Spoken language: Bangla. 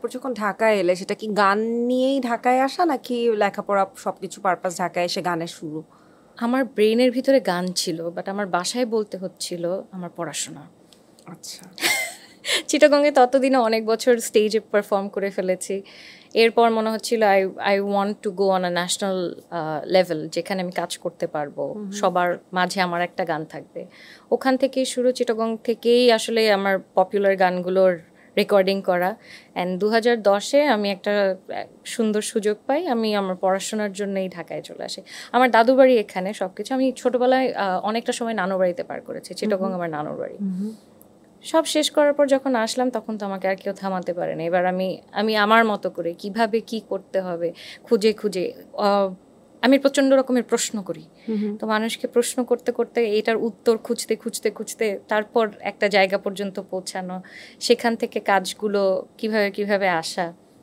তারপর যখন ঢাকায় এলে সেটা কি গান নিয়েই ঢাকায় আসা নাকি লেখাপড়া সবকিছু পারপাস ঢাকায় এসে গানের শুরু? আমার ব্রেনের ভিতরে গান ছিল, বাট আমার বাসায় বলতে হচ্ছিল আমার পড়াশোনা। আচ্ছা। চিটাগংয়ে ততদিনে অনেক বছর স্টেজে পারফর্ম করে ফেলেছি। এরপর মনে হচ্ছিল I I want to go on a national level, যেখানে আমি কাজ করতে পারবো, সবার মাঝে আমার একটা গান থাকবে। ওখান থেকেই শুরু, চিটাগং থেকেই আসলে আমার পপুলার গানগুলোর রেকর্ডিং করা। অ্যান্ড 2010-এ আমি একটা সুন্দর সুযোগ পাই, আমি আমার পড়াশোনার জন্যই ঢাকায় চলে আসি। আমার দাদু বাড়ি এখানে, সব কিছু। আমি ছোটোবেলায় অনেকটা সময় নানুর বাড়িতে পার করেছি, চিটাগং আমার নানুর বাড়ি। সব শেষ করার পর যখন আসলাম তখন তো আমাকে আর কেউ থামাতে পারে না। এবার আমি আমি আমার মতো করে কিভাবে কি করতে হবে খুঁজে খুঁজে আমি প্রচণ্ড রকমের প্রশ্ন করি। তো মানুষকে প্রশ্ন করতে করতে এটার উত্তর খুঁজতে খুঁজতে খুঁজতে তারপর একটা জায়গা পর্যন্ত পৌঁছানো, সেখান থেকে কাজগুলো কিভাবে কিভাবে আসা,